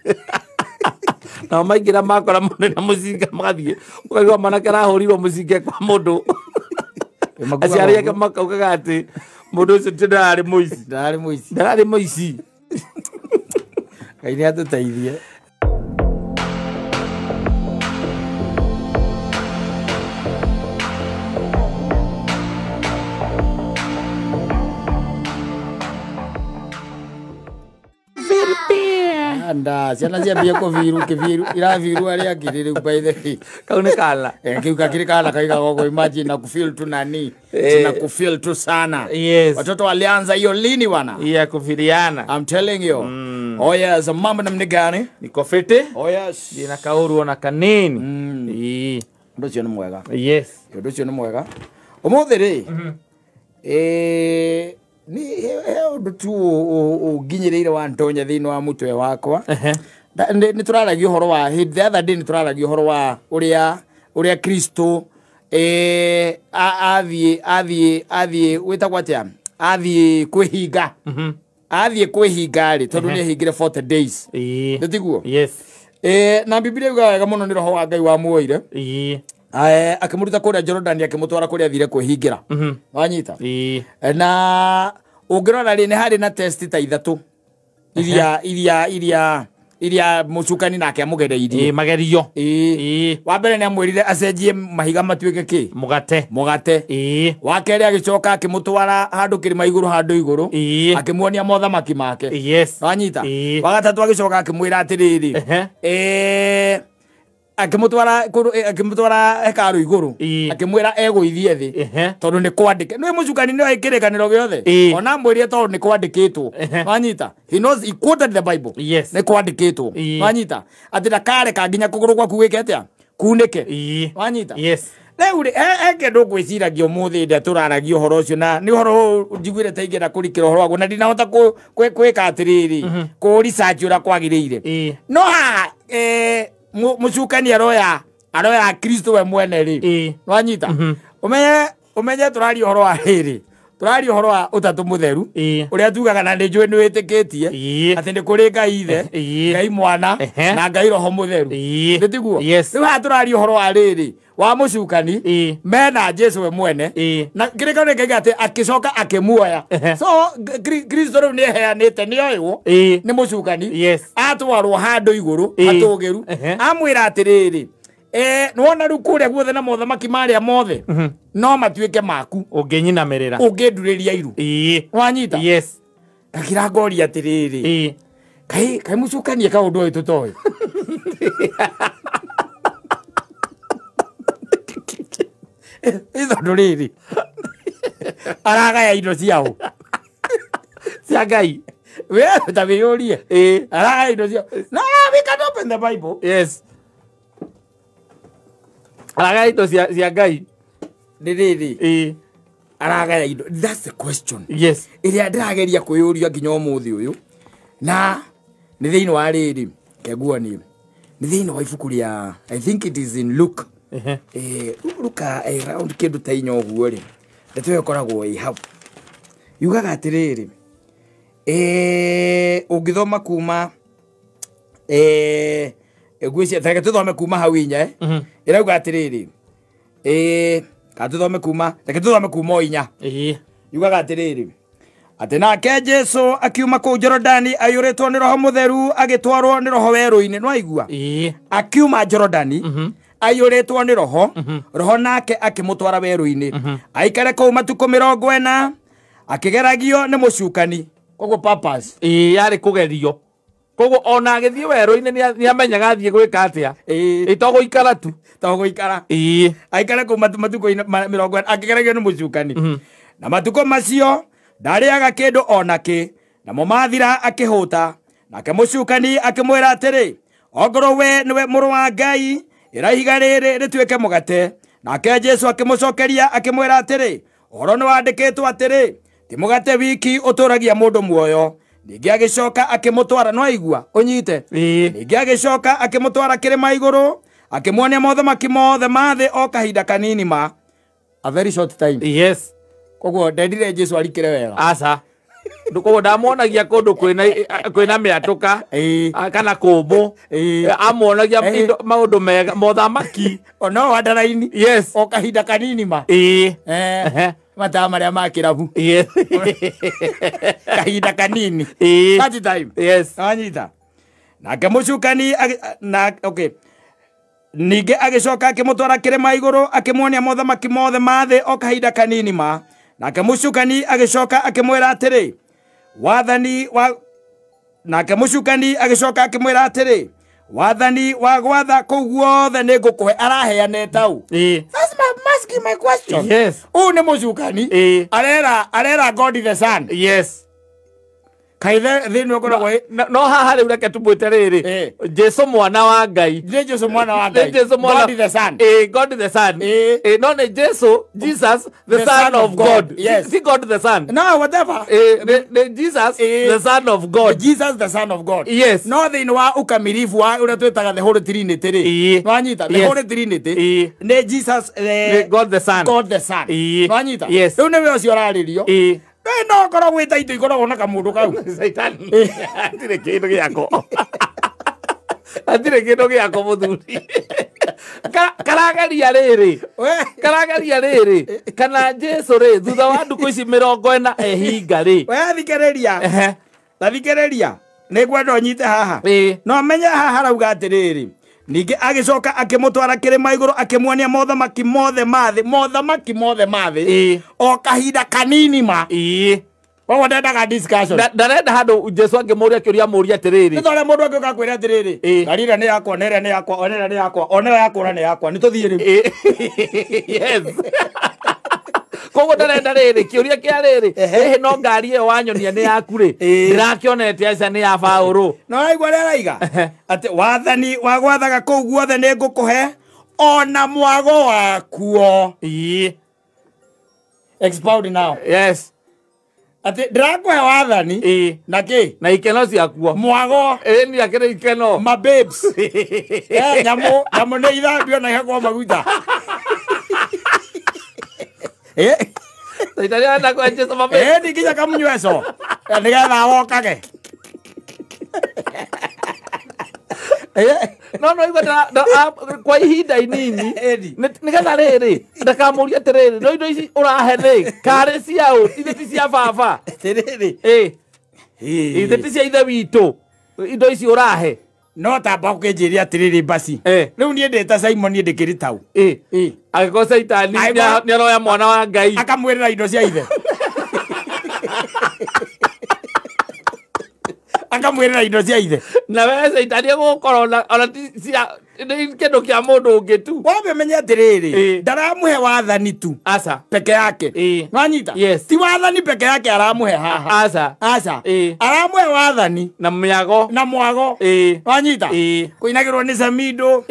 na maingira makora mundu na mucinga magathie ukaigwa manake arahurirwo mucinga kwa mundu aciari yake makaugaga ati mundu ucio ti ndarari muici Ngai ni atuteithie anda ciana ciambia kiviru iraviru aria ngiriri by the way kaune kala kiu kakiri kala kaiga gogo imagine na kufeel tu nani na kufeel tu sana yes watoto walianza hiyo lini wana kufiliana I'm telling you oh yes mambo namna gani niko fete oh yes dina kauru na kanini ndo cio ni mwega yes ndo cio ni mwega umuthiri ni undu tu uginyireire wa ntonya thiini wa mutwe wakwa ni turaragia uhoro wa the other day ni turaragia uhoro wa uria Kristo athie witagwa atia athie kwihinga ri tondu ni hingire 40 days nditiguo yes na Biblia yuga wega muno ni roho wa Ngai wa muoire akimuruta kuria Jordan akimutwara kuria athire kwihingira wanyita na ungirora ri ni hari na test ta ithatu iria mucukani nake amugereirie magerio wa mbere ni amwirire acenjie mahiga matuike ki mugate wa keri agicoka akimutwara handu kirima iguru handu iguru akimuonia mothamaki make yes wanyita wa gatatu agicoka akimwira atiriri akimutwara hekaru iguru akimwira egwithie thi tondu ni kwandike ni mucukani ni ikirikaniro giothe ona mwiriye tondu ni kwandikitwo wanyita he knows he quoted the Bible yes ni kwandikitwo wanyita ati ndakare kanginya kuguru gwaku wike atia kunike wanyita yes riu eke ndu gwiciragia umuthi nda turaragia uhoro ucio na ni uhoro njiguire ta ingira kurikira uhoro wagu na ndinahota kwika atiriri ku research ura kwagiriire no mucukani aroya Kristo we mwene ri wanyita umenye turari uhoro wa riri turari uhoro wa utatu mutheru uria tugaga na ndi njui ni witikitie ati ndi kuri Ngai ithe Ngai mwana na Ngai roho mutheru nditiguo riu ha turari uhoro wa riri wa mucukani mena Jesu we mwene na kirikano Ngai ati akicoka akimuoya so Kristo riu ni heanite ni oywo ni mucukani atwarwo handu iguru atugiru amwira atiriri nuona riu kuria guothe na mothamaki maria mothe no matuike maku unginyinamirira unginduriria iru wanyita akira ngori atiriri kai mucukani ka undu uyu tutoi itho nduriri aragaya indo ciao cia Ngai we tabiurie aragaya indo ciao no we can open the Bible yes aragaya indo cia Ngai ndiri aragaya indo that's the question yes iria ndirageria kwiyuria nginya umuthi uyu na ni thiini wa riri keguo ni Nithini wa ibuku ria I think it is in Luke. Luke around kindu ta inyo guo ri. Ndeto ikoragwo i hau. Yugaga atiriri. Ungithoma kuma gwĩcia thake tuthome kuma hau inya irauga atiriri. Ka tuthome kuma, thake tuthome kuma inya. Yugaga atiriri. Ati nake Jesu akiuma kuu Jorodani ayuritwo ni Roho Mutheru agitwarwo ni Roho werũ-inĩ no aigua akiuma Jorodani ayuritwo ni Roho Roho nake akimutwara werũ-inĩ aikare kuu matuko 40 akigeragio ni mucukani koguo purpose yari kugerio koguo ona agithie werũ-inĩ ni amenyaga athie gwika atia itoguikara tu toguikara aikare kuu matuko 40 akigeragio ni mucukani na matuko macio ndariaga kindu onake namo mathira akihuta nake mucukani akimwira atiri ongoro we niwe muru wa Ngai irahiga riri rituike mugate nake Jesu akimucokeria akimwira atiri oro ni wandikitwo atiri ti mugate wiki uturagia mundu muoyo ningi agicoka akimutwara no aigua unyite ningi agicoka akimutwara kirima iguru akimwonia mothamaki mothe mathi o kahinda kanini ma a very short time. Yes. Koguo ndendire Jesu arikire wega asa nduko ndamonagia kundu kwina miatuka kana kumbu amonagia maundu mega mothamaki ono wadaraini yes o kahinda kanini ma mata maria makirabu yes kahinda kanini that time yes anyita nake mucukani na okay ninge agicoka akimutwara kirima iguru akimwonia mothamaki mothe mathi o kahinda kanini ma nake mucukani agicoka akimwira atiri wathani wa nake mucukani agicoka akimwira atiri wathani wa gwatha kuu guothe ni ngukuhe araheane tau that's my question yes ni mucukani arera God the Son yes kaithe thini ukoragwo no haha riu reke tumwite riri Jesu mwana wa Ngai Jesu mwana wa Ngai God the Son God the Son no ne Jesus the Son of God yes see God the Son no whatever Jesus the Son of God Jesus the Son of God yes no thini wa ukamirifu wa uria twitaga the Holy Trinity ri nwanyita the Holy Trinity ne Jesus God the Son nwanyita yes riu niwe ucio raririo no koro gwita itu ikoragwo na kamundu kau Saitani atire kindu giako atire kindu giako muthuri karagaria riri kana Jesu ri thutha wa nduku ici 40 ehinga ri we thikiriria nigwenda unyite haha no menya haha harauga atiriri ningi agicoka akimutwara kirima iguru akimwonia mothamaki mothe mathi o kahinda kanini ma Wawa ndendaga discussion ndarenda handu Jesu angimuria kiuria muria atiriri nithore mundu angiuka kwira atiriri garira ni yakwa onera ni yakwa onera ni yakwa onera yakwa ni yakwa nituthie riu yes koguo ndarenda riri kiuria kia riri hihi no ngari iyo wanyonia ni yaku ri ndirakionete aca ni ya Paulu no aigua ria raiga ati wathani wa gwathaga kuu guothe ni ngukuhe ona mwago wakuo expound now yes ati ndirakuhe wathani na ki na ikeno ciakuo mwago ni akire ikeno ma babes nyamu ni ithambio na ihakwo maguta Saitani anda kwa Jesu mabe ni kinya kamunyweso nigetha wokage no igwa kwa ihinda inini nigetha riri ndakamuria atiriri no indo ici urahe ri kari ciao ithe ti cia baba tiriri ithe ti cia ithe witu indo ici urahe no tamba ukinjiria atiriri basi riu nie ndita Simon nie ndikiri tau agiko Saitani ni aroya mwana wa Ngai akamwirira indo cia ithe akamwirira indo cia ithe na we Saitani gukorona ona ti cia kindu kia mundu ungi tu wambe menya atiriri ndaramuhe wathani tu asa peke yake nwanyita ti wathani peke yake aramuhe haha asa aramuhe wathani na mwago nwanyita kuinagirwo ni Samido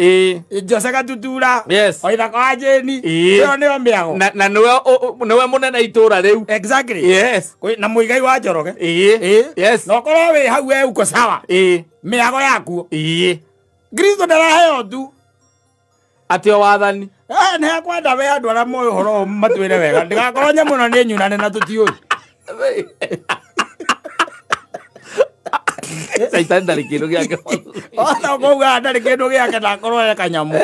Jose Gatutura oithaka wa Jeni iyo niyo miago na niwe munene itura riu exactly yes na muigai wa Njoroge yes no korwo wi hau uko sawa miago yaku Kristo ndaraheo tu atio wathani nä akwenda we andå arä a moä horo matwä re wega ndigakorwo nyamå no nä nyunane na tå tiå Saitani ndarä kä ndå gä ake ona kouga ndarä kä ndå gä ake ndakorwo e kanyamå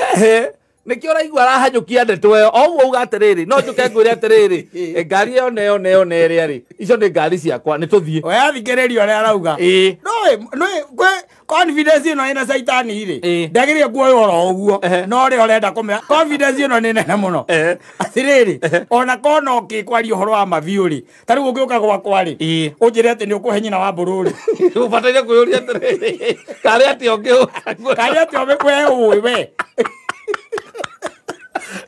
nä kä å raigua arahanyå kia ndeto ä yo o guo uga atä rä rä no njå ke ngwä re atä rä rä ngari ä yo neyo nerä a rä icio nä ngari ciakwa nä tå thiä we athikä rä rio rä arauga confidence ĩno ĩna caitani rĩ ndagĩrĩire kuoya oro ũguo no rĩ ũrenda kũmenya confidence ĩno nĩ nene mũno atĩrĩrĩ ona kona ũkĩkwaria ũhoro wa mabiũ rĩ ta rĩu ũngĩũka gwakwa rĩ ũnjĩre atĩ nĩ ũkũhe nyina wa mbũrũ rĩ ũbataire kwĩyũria atĩrĩrĩ karĩ atĩ we ũĩ we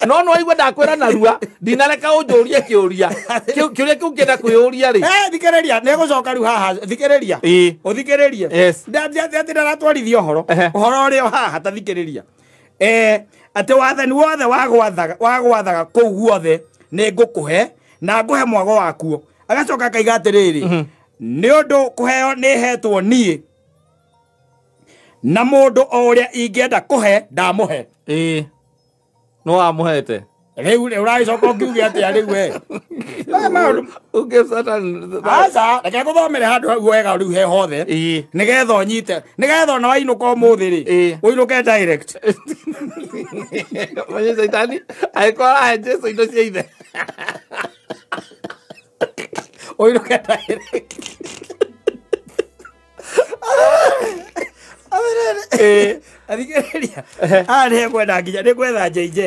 no no igua ndakwĩra narua ndinareka ũnjũrie kĩũria kĩũria kĩu kĩenda kwĩyũria rĩ thikĩrĩria nĩ gũcoka rĩu haha thikĩrĩria ũthikĩrĩrie atĩ ndaratwarithia ũhoro ũrĩa haha ta thikĩrĩria atĩ wathani wothe wagwathaga kũu guothe nĩ ngũkũhe na ngũhe mwago wakuo agacoka akaiga atĩrĩrĩ nĩ ũndũ kũheo nĩ hetwo niĩ na mũndũ o ũrĩa ingĩenda kũhe ndamũhe no amũhete rĩu ũragĩcoka ũkiuge atĩa rĩu we aca reke ngũthomere handũ hau wega rĩu he hothe nĩgetha ũnyite nĩgetha ona wainũka ũmũthĩ rĩ ũinũke direct mwenye Saitani agĩkorwo arahe Jesũ indo cia ithe ũinũke direct athikĩrĩria haha nĩ ekwenda nginya nĩ gwetha JJ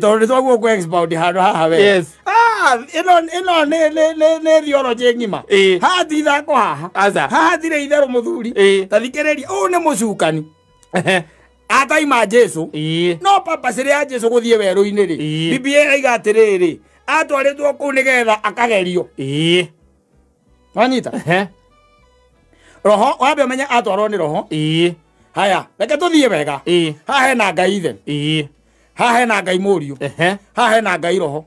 tondũ nĩ twaguo kũ expound handũ haha we ĩno nĩ theology ng'ima haha ti ithako haha tirĩ itherũ mũthuri ta thikĩrĩria ũyũ nĩ mũcukani ataima Jesũ no purpose ya Jesũ gũthiĩ werũ-inĩ rĩ Biblia ĩrauga atĩrĩrĩ atwarĩtwo kũu nĩgetha akagerio wanyita roho wambe ũmenye atwarwo nĩ roho haya reke tũthiĩ wega haha hena Ngai ithe haha hena Ngai mũriũ haha hena Ngai roho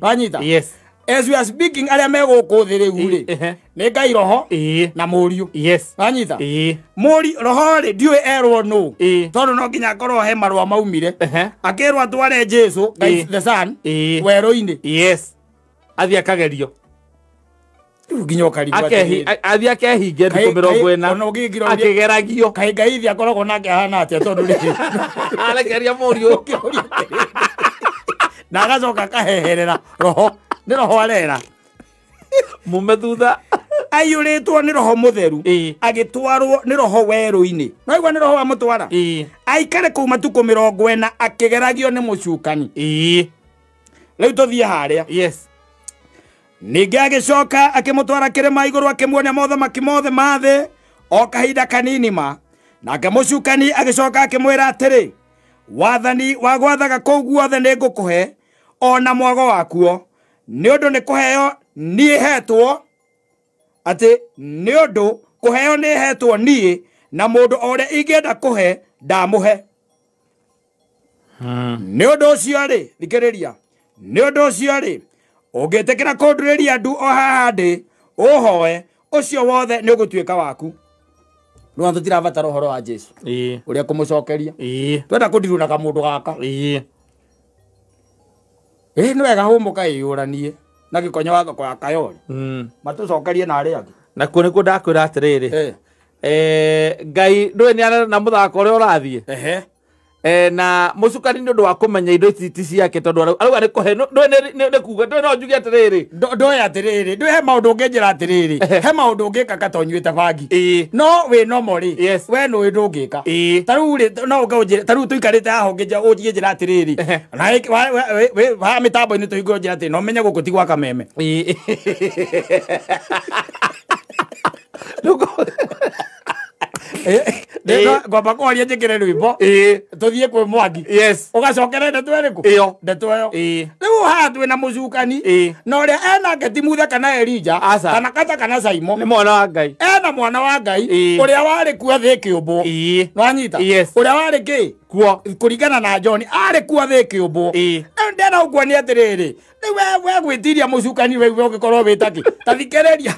wanyita as we are speaking arĩa me gũkũ thĩ rĩu rĩ nĩ Ngai roho na mũriũ wanyita roho rĩ ndiũĩ erwo nũ tondũ no nginya akorwo he marũa maumire akĩrwo atware Jesũ the son werũ-inĩ athiĩ akagerio nginya ũkarigwo athiĩ akehinge thikũ mĩrongo ĩna akĩgeragio kaĩ Ngai ithe akoragwo nake ahana atĩa tondũ rĩ arekeria mũriũ na agacoka akaheherera roho nĩ roho arera mume thutha aiyũrĩtwo nĩ roho mũtheru agĩtwarwo nĩ roho werũ-inĩ naigua nĩ roho wamũtwara aikare kũu matukũ 40 akĩgeragio nĩ mũcukani rĩu tũthiĩ harĩa ningĩ agĩcoka akĩmũtwara kĩrĩma igũrũ akĩmuonia mothamaki mothe ma thĩ o kahinda kanini ma nake mũcukani agĩcoka akĩmwĩra atĩrĩ wathani wa gwathaga kũu guothe nĩ ngũkũhe ona mwago wakuo nĩ ũndũ nĩ kũheo niĩ hetwo atĩ nĩ ũndũ kũheo nĩ hetwo niĩ na mũndũ o ũrĩa ingĩenda kũhe ndamũhe nĩ ũndũ ũcio rĩ thikĩrĩria nĩ ũndũ ũcio rĩ ũngĩtĩkĩra kũndũrĩria andu o haha ndĩ ũhoe ũcio wothe nĩ ũgũtuĩka waku no tũtirabatara ũhoro wa Jesũ ũrĩa kũmũcokeria twenda kũndirũ na kamũndũ gaka nĩ wega hũmũka ĩyũranie na gĩkonya wa thoko ya Kayole matũcokerie na arĩa angĩ nakuo nĩkuo ndakwĩra atĩrĩrĩ Ngai ndũĩ nĩ arera na mũthako ũrĩa ũrathiĩ na mũcukani nĩ ũndũ wa kũmenya indo ici ti ciake tondũ arauga nĩ kũhe nĩ kuga ndũĩ no njuge atĩrĩrĩ ndũĩ atĩrĩrĩ ndũĩ he maũndũ ũngĩnjĩra atĩrĩrĩ he maũndũ ũngĩka katonyuĩte bangi no wĩ nomo rĩ we nũĩ ndũngĩka ta rĩu rĩ no ũnjĩre ta rĩu tũikarĩte haha ũngĩnjĩra atĩrĩrĩ haha mĩtambo-inĩ tũhingũrwo njĩra atĩ no menye gũkũ ti gwa Kameme ngomba kũhoria njĩkĩre rwĩmbo tũthiĩ kwĩ Mwangi ũgacokere ndeto ĩrĩkũ ndeto ĩyo rĩu haha twĩna mũcukani na ũrĩa ena Ngetimuthe kana Elija kana Kata kana Saimo nĩ mwana wa Ngai ena mwana wa Ngai ũrĩa warĩ kuo thĩ kĩũmbwo nĩwanyita ũrĩa warĩ kĩ kuo kũringana na John arĩ kuo thĩ kĩũmbwo rĩu ndĩrenda gũkuonia atĩrĩrĩ rĩu we gwĩtiria mũcukani we ũngĩkorwo wĩtakĩ ta thikĩrĩria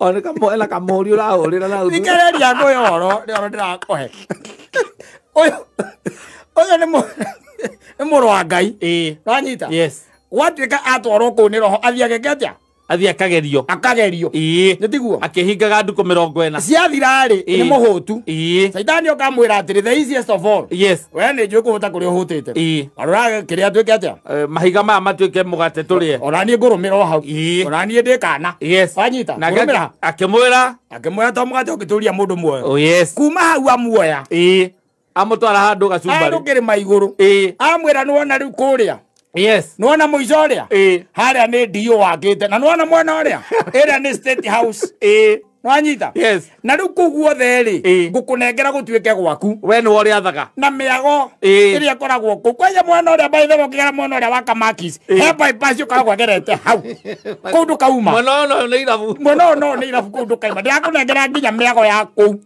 Ona kamoela kamori ura uri na udu. Nikereria ngoyoro ndirakohe. Oyo nĩ mũrũ wa Ngai. Wanyita? Yes. Gwatuĩka atwarwo kũu nĩ roho athiage atĩa? Athiĩ akagerio. Akagerio. Nĩ tiguo? Akĩhingaga ndukũ 40. Ciathira-rĩ nĩ mũhũtu. Caitani ũkamwĩra atĩrĩ the easiest of all. Yes. We nĩ njũĩ kũhũta kũrĩa ũhũtĩte. Arora kĩrĩa atuĩke atĩa? Mahiga maya matuĩke mũgate tũrĩe. Ona niĩ ngũrũmĩra o hau. Ona niĩ ndĩ kana. Yes. Wanyita? Akĩmwĩra to mũgate ũngĩtũria mũndũ muoyo. Oh yes. Kuma hau amuoya. Amũtwara handũ gacumbari. Handũ kĩrĩma igũrũ. Amwĩra nĩwona rĩu kũrĩa. Yes. Nĩwona mũico ũrĩa? Harĩa nĩ ndio wakĩte. Na nĩwona mwena ũrĩa? Ĩrĩa nĩ State House. Wanyita? Yes. Na rĩu kũu guothe-rĩ ngũkũnengera gũtuĩke gwaku. We nĩwe ũrĩathaga. Na mĩago ĩrĩa ĩkoragwo kũu. Kwanja mwena ũrĩa by the way ũkĩgera mwena ũrĩa wa Kamakis. He bypass ũkoragwo agerete hau. Kũu ndũkauma. Mwena ũyũ nĩ irabu. Mwena ũyũ nĩ irabu kũu ndũkaima. Ndĩrakũnengera nginya mĩago ya kũu.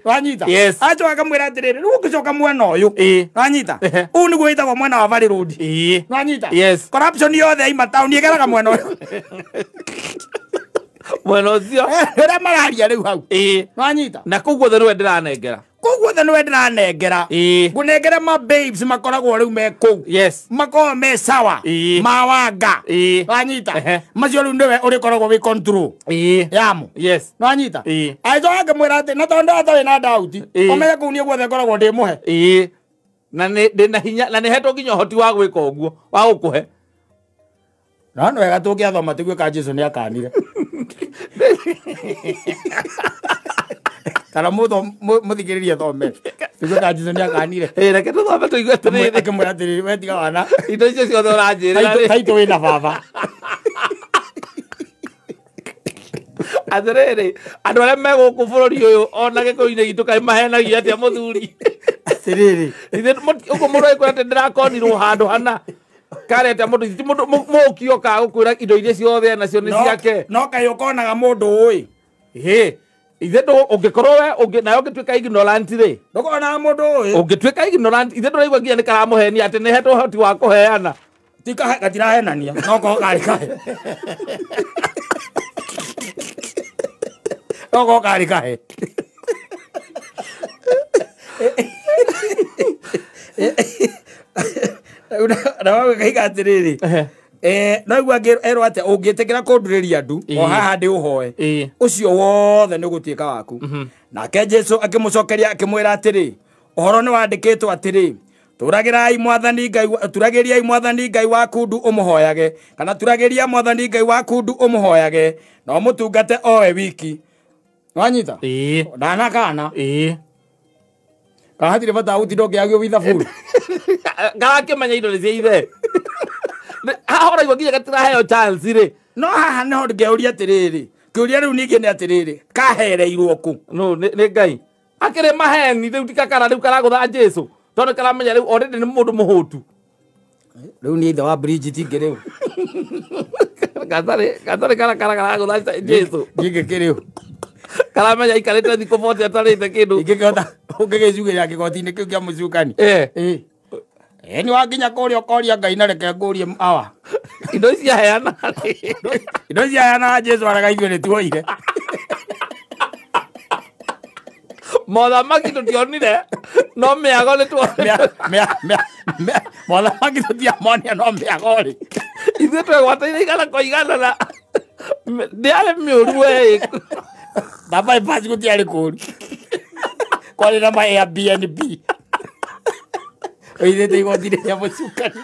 Wanyita? Yes. Acoka akamwĩra atĩrĩrĩ rĩu ũngĩcoka mwena ũyũ. Wanyita? Ũũ nĩguo wĩtagwo mwena wa Valley Road. Wanyita? Yes. Corruption yothe yaima taũni ĩgeraga mwena ũyũ. Mwena ũcio rĩrĩa mararia rĩu hau. Wanyita? Na kũu guothe nĩwe ndĩranengera. Kũu guothe nĩwe ndĩranengera. Ngũnengere ma babes makoragwo rĩu me kũu. Yes. Makoragwo me sawa. Mawanga. Wanyita? Macio rĩu nĩwe ũrĩkoragwo wĩ control. Yamo. Yes. Wanyita? Aicoka akĩmwĩra atĩ na tondũ atarĩ na ndauti ũmenye kũu niĩ guothe ngoragwo ndĩ mũhe. Na ndĩna hinya na nĩhetwo nginya ũhoti wa gwĩka ũguo wa gũkũhe. No nĩ wega tũngĩathoma tiguĩka Jesũ nĩ akanire. Kana mũthikĩrĩrie thome tiguĩka Jesũ nĩ akanire. Reke tũthome tũigue atĩrĩrĩ. Akĩmwĩra atĩrĩrĩ we tiga wana indo icio ciothe ũranjĩrĩra taitũ wĩna baba. Atĩrĩrĩ andũ arĩa me gũkũ bũrũri ũyũ ona gĩkũyũ-inĩ gitũ kaĩ mahenagia atĩa mũthuri. Atĩrĩrĩ ũguo mũndũ agĩkwĩra atĩ ndĩrakonirwo handũ hana. Karete mũndũ mũkio ka gũkwĩra indo iria ciothe nacio nĩ ciake. No kaĩ ũkonaga mũndũ ũĩ. Ithe ũngĩkorwo we nayo ũngĩtuĩka ignorant rĩ. Ndũkonaga mũndũ ũĩ. Ũngĩtuĩka ignorant ithe ndũraigua nginya nĩ karamũhenia atĩ nĩhetwo ũhoti wa kũheana. Ti gatirahenania no ko karĩ kahe. No ko karĩ kahe. Na wawe kaiga atĩrĩrĩ no igua erwo atĩ ũngĩtĩkĩra kũndũrĩria ndu o haha ndĩ ũhoe ũcio wothe nĩ ũgũtuĩka waku. Nake Jesũ akĩmũcokeria akĩmwĩra atĩrĩ ũhoro nĩ wandĩkĩtwo atĩrĩ turagĩriai mwathani Ngai waku ndu ũmũhoyage kana turagĩria mwathani Ngai waku ndu ũmũhoyage no mũtungate owe wiki. Wanyita? Ndanakana. Kana hatirĩ bata gũtinda ũkĩagio withaburu. Garakĩmenya indo nĩ cia ithe. Haha ũraigua nginya gatiraheo chance rĩ. No haha nĩho ngĩũria atĩrĩrĩ kĩũria rĩu ningĩ nĩ atĩrĩrĩ kahereirwo kũ? No nĩ Ngai. Akĩrĩ maheni rĩu tikakara rĩu karagũtha Jesũ tondũ karamenya rĩu already nĩ mũndũ mũhũtu. Rĩu nĩ ithe wa Bridget ngĩrĩu. Gatarĩ karagũtha Jesũ. Gĩkĩ kĩrĩu. Karamenya ikarĩte thikũ 40 atarĩte kĩndũ. Ingĩkĩhota ũngĩgĩcugĩra kĩgoti-inĩ kĩu kĩa mũcukani. Nĩ wanginya kũrĩa ũkoria Ngai na reke ngũrie awa. Indo ici aheana. Indo ici aheana Jesũ araga ithuĩ nĩ tuoire. Mothamaki tũtionire no mĩago nĩ tuonire. Mothamaki tũtiamonia no mĩago rĩ. Ithuĩ twegwataire igana kwa igana na ndĩarĩ mĩũru we. Na bypass gũtiarĩ kũru. Kwarĩ na ma Airbnb. Oithĩte igoti-inĩ rĩa mũcukani.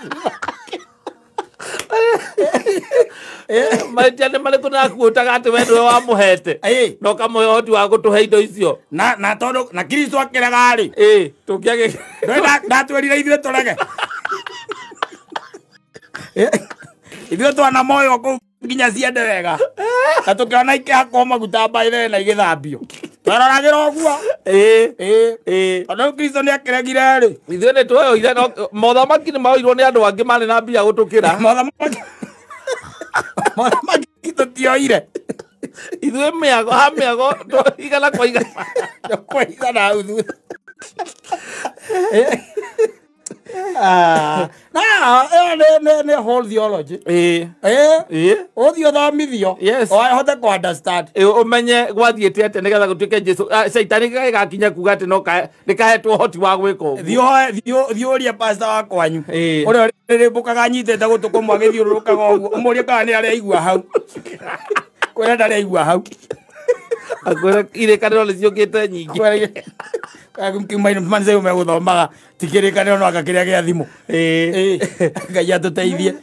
Mahĩtia nĩ marĩkũ nakuotaga atĩ we nĩwe wamũhete na ũkamũhe ũhoti wa gũtũhe indo icio. Na tondũ na Kristo akĩrega rĩ tũngĩagĩ ndatwĩrire ithuĩ tũrege. Ithuĩ twana moyo kũu nginya ciende wega na tũkĩona ikĩhakwo maguta mbaithe na igĩthambio twaroragĩra ũguo. Ona Kristo nĩ akĩregire rĩ ithuĩ nĩ tuoyoire mothamaki nĩ maoirwo nĩ andũ angĩ marĩ na mbia gũtũkĩra. Mothamaki tũtioire ithuĩ mĩago igana kwa igana kwa igana hau thutha. ne whole theology uthio thomithio hote ku understand umenye gwathiĩte atĩ nĩgetha gũtuĩke Jesu caitani gakinya kuga atĩ no nĩkahetwo ũhoti wa gwĩka ũguo thiũria pastor wa kwanyu ũrĩa rĩrĩmbũkaga nyitĩte gũtũ kũmwe agĩthiũrũrũkaga ũguo ũmũrie kana nĩ areigua hau kwĩra ndareigua hau akwĩra irĩkanĩro nĩciũkĩte nyingĩ manze umegũthomaga tikĩrĩkanĩro no aka kĩrĩa gĩa thimũ Ngai atũteithie